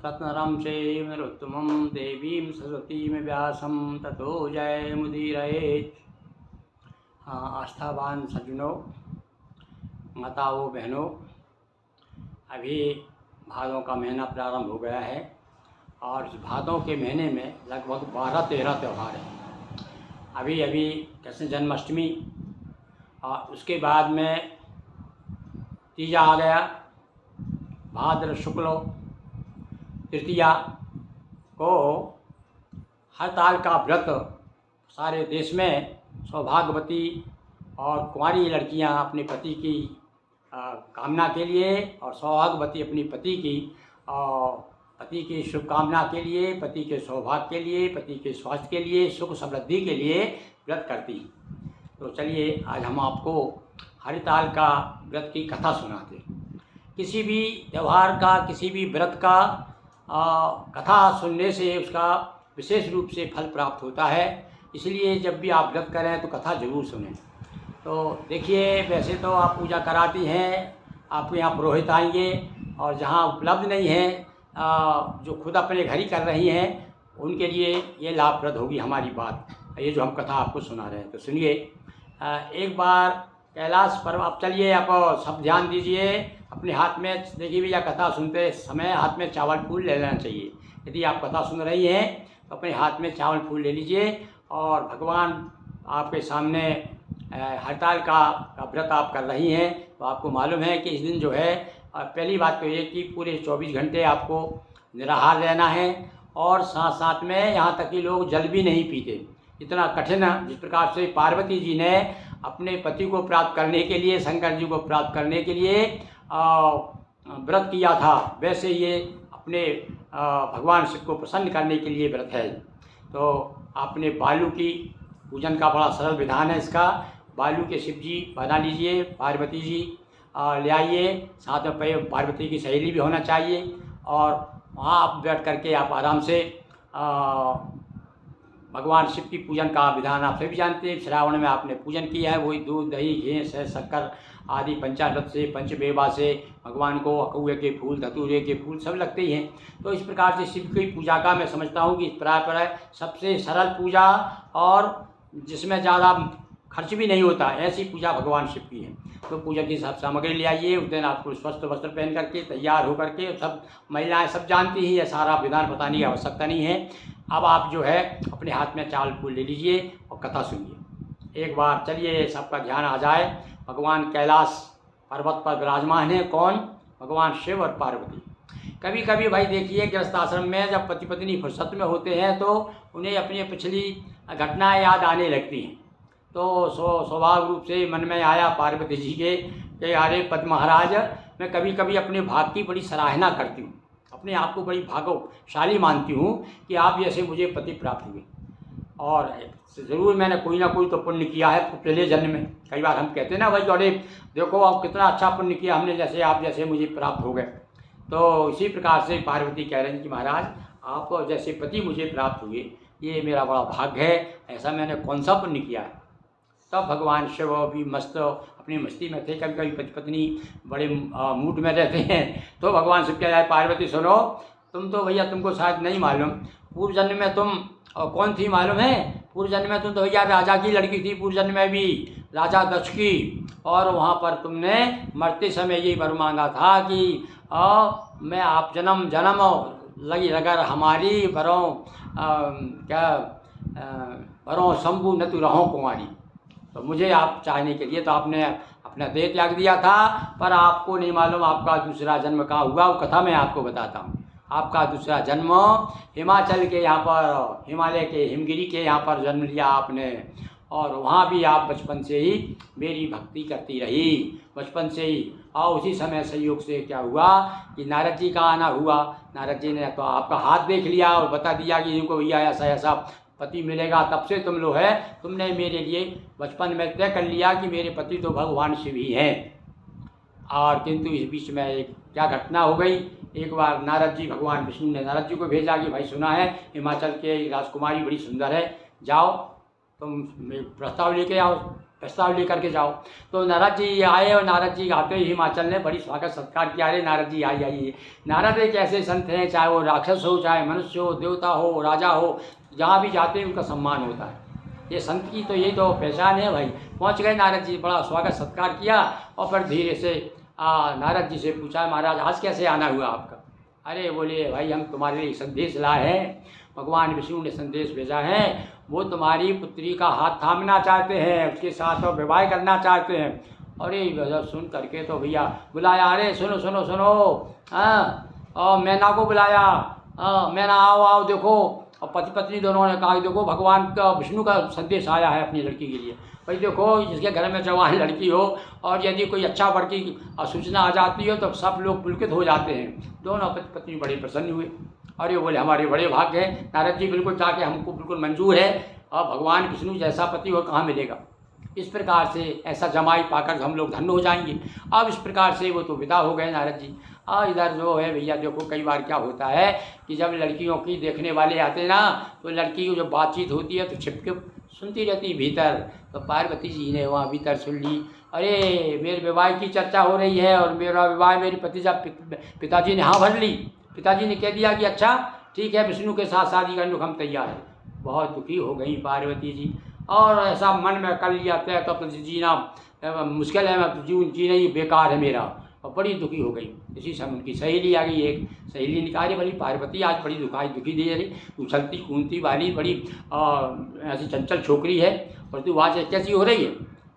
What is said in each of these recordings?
रत्नरं चैव नरोत्तमं देवीं सरस्वतीं व्यासं ततो जयमुदीरयेत्। आस्थावान सज्जनों, माताओं, बहनों, अभी भादों का महीना प्रारंभ हो गया है और इस भादों के महीने में लगभग 12-13 त्यौहार हैं। अभी अभी कृष्ण जन्माष्टमी और उसके बाद में तीजा आ गया, भाद्र शुक्ल तृतीया को हड़ताल का व्रत सारे देश में सौभाग्यवती और कुंवारी लड़कियां अपने पति की कामना के लिए और सौभाग्यवती अपनी पति की शुभकामना के लिए, पति के सौभाग्य के लिए, पति के स्वास्थ्य के लिए, सुख समृद्धि के लिए व्रत करती। तो चलिए आज हम आपको हरिताल का व्रत की कथा सुनाते। किसी भी त्यौहार का, किसी भी व्रत का कथा सुनने से उसका विशेष रूप से फल प्राप्त होता है। इसलिए जब भी आप व्रत करें तो कथा ज़रूर सुनें। तो देखिए, वैसे तो आप पूजा कराती हैं, आपके यहाँ पुरोहित आएंगे, और जहाँ उपलब्ध नहीं है, जो खुद अपने घर ही कर रही हैं, उनके लिए ये लाभप्रद होगी हमारी बात, ये जो हम कथा आपको सुना रहे हैं। तो सुनिए, एक बार कैलाश पर्वत, आप चलिए, आप सब ध्यान दीजिए। अपने हाथ में देखिए भैया, कथा सुनते समय हाथ में चावल फूल ले लेना चाहिए। यदि आप कथा सुन रही हैं तो अपने हाथ में चावल फूल ले लीजिए और भगवान आपके सामने हड़ताल का व्रत आप कर रही हैं। तो आपको मालूम है कि इस दिन जो है, पहली बात तो ये कि पूरे 24 घंटे आपको निराहार रहना है और साथ साथ में यहाँ तक कि लोग जल भी नहीं पीते। इतना कठिन, जिस प्रकार से पार्वती जी ने अपने पति को प्राप्त करने के लिए, शंकर जी को प्राप्त करने के लिए व्रत किया था, वैसे ये अपने भगवान शिव को प्रसन्न करने के लिए व्रत है। तो आपने बालू की पूजन का बड़ा सरल विधान है इसका। बालू के शिव जी बना लीजिए, पार्वती जी ले आइए, साथ में पार्वती की सहेली भी होना चाहिए, और वहाँ आप बैठ करके आप आराम से भगवान शिव की पूजन का विधान आप सभी जानते हैं। श्रावण में आपने पूजन किया है, वही दूध, दही, घी, शक्कर आदि पंचामृत से, पंचमेवा से भगवान को अकौए के फूल, धतूरे के फूल सब लगते ही हैं। तो इस प्रकार से शिव की पूजा का मैं समझता हूँ कि इस प्रकार है सबसे सरल पूजा और जिसमें ज़्यादा खर्च भी नहीं होता, ऐसी पूजा भगवान शिव की है। तो पूजा की सब सामग्री ले आइए। उस दिन आपको स्वस्थ वस्त्र पहन करके तैयार होकर के, सब महिलाएं सब जानती ही है, सारा विधान बताने की आवश्यकता नहीं है। अब आप जो है अपने हाथ में चावल फूल ले लीजिए और कथा सुनिए। एक बार चलिए सबका ध्यान आ जाए। भगवान कैलाश पर्वत पर विराजमान है। कौन? भगवान शिव और पार्वती। कभी कभी भाई देखिए, गृहस्थ आश्रम में जब पति पत्नी फुर्सत में होते हैं तो उन्हें अपनी पिछली घटनाएं याद आने लगती हैं। तो स्वाभाविक रूप से मन में आया पार्वती जी के कि अरे पति महाराज, मैं कभी कभी अपने भाग की बड़ी सराहना करती हूँ, अपने आप को बड़ी भाग्यशाली मानती हूँ कि आप जैसे मुझे पति प्राप्त हुए, और ज़रूर मैंने कोई ना कोई तो पुण्य किया है पहले जन्म में। कई बार हम कहते हैं ना भाई, अरे देखो आप कितना अच्छा पुण्य किया हमने, जैसे आप जैसे मुझे प्राप्त हो गए। तो इसी प्रकार से पार्वती कह रही हैं कि महाराज, आप जैसे पति मुझे प्राप्त हुए, ये मेरा बड़ा भाग्य है, ऐसा मैंने कौन सा पुण्य किया है। तब भगवान शिव भी मस्त अपनी मस्ती में थे। कभी कभी पति पत्नी बड़े मूड में रहते हैं, तो भगवान शिव कह रहा है, पार्वती सुनो, तुम तो भैया, तुमको शायद नहीं मालूम, पूर्व जन्म में तुम कौन थी मालूम है? पूर्व जन्म में तुम तो भैया राजा की लड़की थी, पूर्व जन्म में भी राजा दक्ष की, और वहाँ पर तुमने मरते समय यही वर मांगा था कि मैं आप जन्म जन्म लगी अगर हमारी वरों शंभु न तू रहो कुंवारी। तो मुझे आप चाहने के लिए तो आपने अपना देह त्याग दिया था, पर आपको नहीं मालूम आपका दूसरा जन्म कहाँ हुआ। वो कथा मैं आपको बताता हूँ। आपका दूसरा जन्म हिमाचल के यहाँ पर, हिमालय के हिमगिरी के यहाँ पर जन्म लिया आपने, और वहाँ भी आप बचपन से ही मेरी भक्ति करती रही, बचपन से ही। और उसी समय संयोग से क्या हुआ कि नारद जी का आना हुआ। नारद जी ने तो आपका हाथ देख लिया और बता दिया कि इनको भैया ऐसा ऐसा पति मिलेगा। तब से तुम लोग है, तुमने मेरे लिए बचपन में तय कर लिया कि मेरे पति तो भगवान शिव ही हैं। और किंतु इस बीच में एक क्या घटना हो गई। एक बार नारद जी, भगवान विष्णु ने नारद जी को भेजा कि भाई सुना है हिमाचल के राजकुमारी बड़ी सुंदर है, जाओ तुम प्रस्ताव लेके आओ प्रस्ताव लेकर के जाओ। तो नारद जी आए और नारद जी आते ही हिमाचल ने बड़ी स्वागत सत्कार किया। अरे नारद जी आइए। नारद एक ऐसे संत हैं, चाहे वो राक्षस हो, चाहे मनुष्य हो, देवता हो, राजा हो, जहाँ भी जाते हैं उनका सम्मान होता है। ये संत की तो यही तो पहचान है भाई। पहुँच गए नारद जी, बड़ा स्वागत सत्कार किया और फिर धीरे से नारद जी से पूछा, महाराज आज कैसे आना हुआ आपका? अरे बोले भाई हम तुम्हारे लिए संदेश लाए हैं, भगवान विष्णु ने संदेश भेजा है, वो तुम्हारी पुत्री का हाथ थामना चाहते हैं, उसके साथ और विवाह करना चाहते हैं। अरे जब सुन करके तो भैया बुलाया, अरे सुनो सुनो सुनो, और मैना को बुलाया, मैना आओ आओ देखो। और पति पत्नी दोनों ने कहा देखो भगवान का विष्णु का संदेश आया है अपनी लड़की के लिए। भाई देखो जिसके घर में जवान लड़की हो और यदि कोई अच्छा वर्ग की सूचना आ जाती हो तो सब लोग पुलकित हो जाते हैं। दोनों पति पत्नी बड़े प्रसन्न हुए। अरे बोले हमारे बड़े भाग्य हैं नारद जी, बिल्कुल जाके हमको बिल्कुल मंजूर है, और भगवान विष्णु जैसा पति और कहाँ मिलेगा। इस प्रकार से ऐसा जमाई पाकर हम लोग धन्य हो जाएंगे। अब इस प्रकार से वो तो विदा हो गए नारद जी। इधर जो है भैया देखो कई बार क्या होता है कि जब लड़कियों की देखने वाले आते हैं ना, तो लड़की की जो बातचीत होती है तो छिपके सुनती रहती है भीतर। तो पार्वती जी ने वहाँ भीतर सुन ली, अरे मेरे विवाह की चर्चा हो रही है और मेरा विवाह मेरी पिताजी ने हाँ भर ली। पिताजी ने कह दिया कि अच्छा ठीक है विष्णु के साथ शादी करने को हम तैयार हैं। बहुत दुखी हो गई पार्वती जी और ऐसा मन में कर लिया तय तो अपने जीना मुश्किल है, मैं जीना ही बेकार है मेरा, और बड़ी दुखी हो गई। इसी समय उनकी सहेली आ गई, एक सहेली निकाली, बड़ी पार्वती आज बड़ी दुखी दे रही, उछलती कूदती वाली बड़ी ऐसी चंचल छोकरी है और तू आज कैसी हो रही है।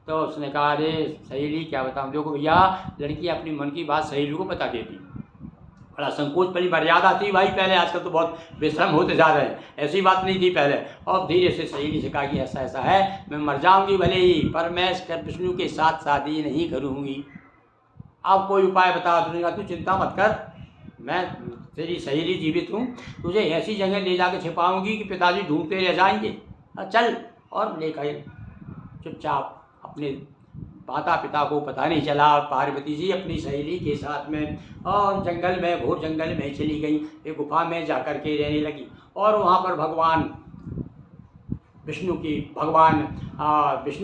तो उसने कहा अरे सहेली क्या बताऊँ, देखो भैया लड़की अपनी मन की बात सहेली को बता देती, बड़ा संकोच पहली मर्यादा थी भाई पहले, आजकल तो बहुत बेशरम होते जा रहे हैं, ऐसी बात नहीं थी पहले। और धीरे से सहेली से कहा कि ऐसा ऐसा है, मैं मर जाऊंगी भले ही पर मैं विष्णु के साथ शादी नहीं करूंगी। अब कोई उपाय बता। तुझे कहा तू चिंता मत कर, मैं तेरी सहेली जीवित हूँ, तुझे ऐसी जगह ले जाकर छिपाऊंगी कि पिताजी ढूंढते रह जाएंगे। चल। और लेकर चुपचाप अपने माता पिता को पता नहीं चला, पार्वती जी अपनी सहेली के साथ में और जंगल में घोर जंगल में चली गई, एक गुफा में जाकर के रहने लगी। और वहाँ पर भगवान विष्णु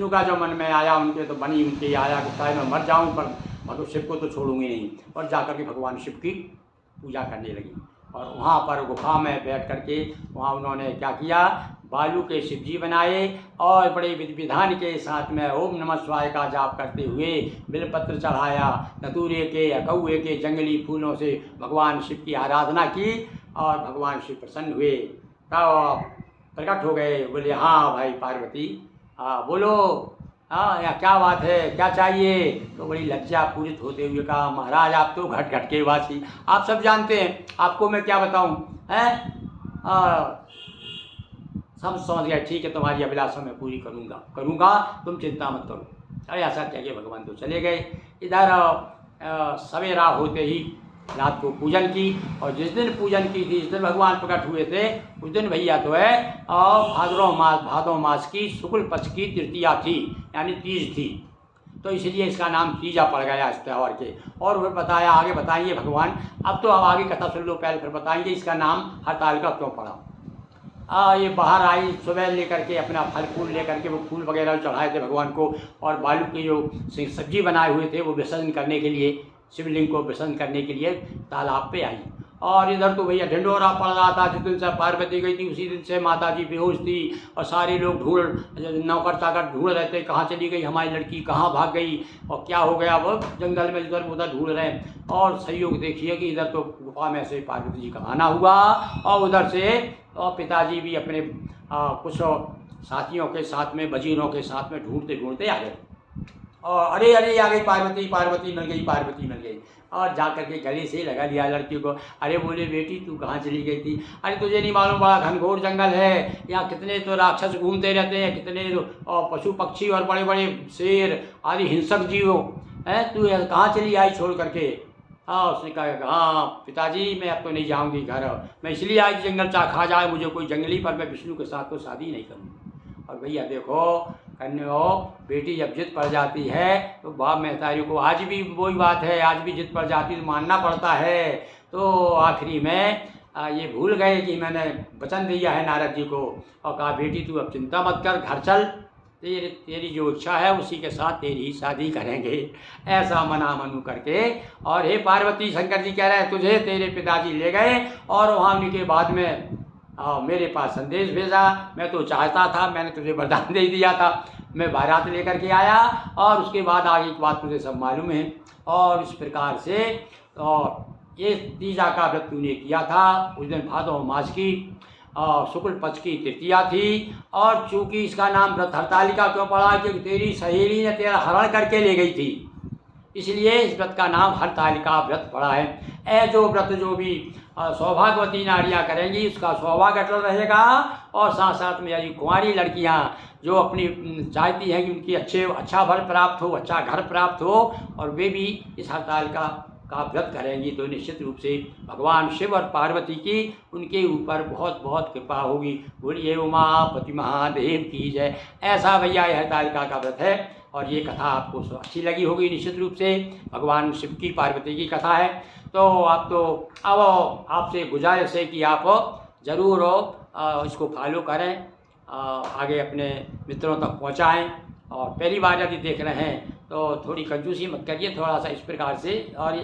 का जो मन में आया उनके तो बनी उनके आया कि चाहे मैं मर जाऊँ पर भगवान शिव को तो छोड़ूंगी नहीं। और जाकर के भगवान शिव की पूजा करने लगी। और वहाँ पर गुफा में बैठ करके वहाँ उन्होंने क्या किया, बालू के शिव जी बनाए और बड़े विधि विधान के साथ में ओम नमः शिवाय का जाप करते हुए बिलपत्र चढ़ाया, धतूरे के अकौए के जंगली फूलों से भगवान शिव की आराधना की और भगवान शिव प्रसन्न हुए, तब प्रकट हो गए। बोले हाँ भाई पार्वती बोलो, या क्या बात है, क्या चाहिए। तो बड़ी लज्जा पूरित होते हुए कहा महाराज आप तो घट घट के वासी, आप सब जानते हैं, आपको मैं क्या बताऊं हैं। सब समझ गए, ठीक है तुम्हारी अभिलाषा मैं पूरी करूँगा, तुम चिंता मत करो। अरे ऐसा कह के भगवान तो चले गए। इधर सवेरा होते ही रात को पूजन की, और जिस दिन पूजन की थी, जिस दिन भगवान प्रकट हुए थे उस दिन भैया तो है भादों मास की शुक्ल पक्ष की तृतीया थी, यानी तीज थी। तो इसलिए इसका नाम तीजा पड़ गया इस त्यौहार के। और फिर बताया, आगे बताएंगे भगवान। अब तो अब आगे कथा सुन लो पहले, फिर बताएंगे इसका नाम हरतालिका क्यों पड़ा। ये बाहर आई सुबह लेकर के अपना फल फूल लेकर के, वो फूल वगैरह चढ़ाए थे भगवान को, और बालू के जो सब्जी बनाए हुए थे वो विसर्जन करने के लिए, शिवलिंग को विसर्जन करने के लिए तालाब पे आई। और इधर तो भैया ढिंडोरा पड़ रहा था, जिस दिन से पार्वती गई थी उसी दिन से माता जी बेहोश थी, और सारे लोग नौकर चाकर ढूंढ रहे थे कहाँ चली गई हमारी लड़की, कहाँ भाग गई और क्या हो गया। वो जंगल में इधर उधर ढूंढ रहे हैं। और सहयोग देखिए कि इधर तो गुफा में से पार्वती जी का आना हुआ, और उधर से और पिताजी भी अपने कुछ साथियों के साथ में, वजीरों के साथ में ढूंढते ढूंढते आ गए। और अरे अरे आ गई पार्वती मिल गई। और जा कर के गले से लगा लिया लड़की को। अरे बोले बेटी तू कहाँ चली गई थी। अरे तुझे नहीं मालूम बड़ा घनघोर जंगल है, यहाँ कितने तो राक्षस घूमते रहते हैं, कितने तो पशु पक्षी और बड़े बड़े शेर आदि हिंसक जीव हैं, तू कहाँ चली आई छोड़ करके। उसने कहा हाँ पिताजी मैं अब तो नहीं जाऊँगी घर, मैं इसलिए आई जंगल खा जाए मुझे कोई जंगली, पर मैं विष्णु के साथ तो शादी नहीं करूँगी। और भैया देखो कन्या बेटी जब जिद पड़ जाती है तो बाप महतारी को, आज भी वही बात है, आज भी जिद पड़ जाती तो मानना पड़ता है। तो आखिरी में ये भूल गए कि मैंने वचन दिया है नारद जी को, और कहा बेटी तू अब चिंता मत कर, घर चल, तेरी जो इच्छा है उसी के साथ तेरी शादी करेंगे। ऐसा मना मनु करके, और हे पार्वती, शंकर जी कह रहे हैं तुझे तेरे पिताजी ले गए और वहाँ आने के बाद में मेरे पास संदेश भेजा। मैं तो चाहता था, मैंने तुझे वरदान दे दिया था, मैं बारात लेकर के आया और उसके बाद आगे की बात तुझे सब मालूम है। और इस प्रकार से और ये तीजा का व्रत तूने किया था। उस दिन भादो मास की शुक्ल पक्ष की तृतीया थी। और चूंकि इसका नाम व्रत हरतालिका क्यों पड़ा, क्योंकि तेरी सहेली ने तेरा हरण करके ले गई थी, इसलिए इस व्रत का नाम हरतालिका व्रत पड़ा है। जो व्रत जो भी सौभाग्यवती नारियां करेंगी उसका सौभाग्य अटल रहेगा। और साथ साथ में यदि कुंवारी लड़कियां जो अपनी चाहती हैं कि उनकी अच्छा फल प्राप्त हो, अच्छा घर प्राप्त हो, और वे भी इस हरतालिका का व्रत करेंगी, तो निश्चित रूप से भगवान शिव और पार्वती की उनके ऊपर बहुत बहुत कृपा होगी। बोलिए उमापति महादेव की जय। ऐसा भैया यह हरतालिका का व्रत है। और ये कथा आपको अच्छी लगी होगी निश्चित रूप से। भगवान शिव की पार्वती की कथा है। तो आप तो अब आपसे गुजारिश है कि आप ज़रूर इसको फॉलो करें, आगे अपने मित्रों तक पहुंचाएं। और पहली बार यदि देख रहे हैं तो थोड़ी कंजूसी मत करिए, थोड़ा सा इस प्रकार से। और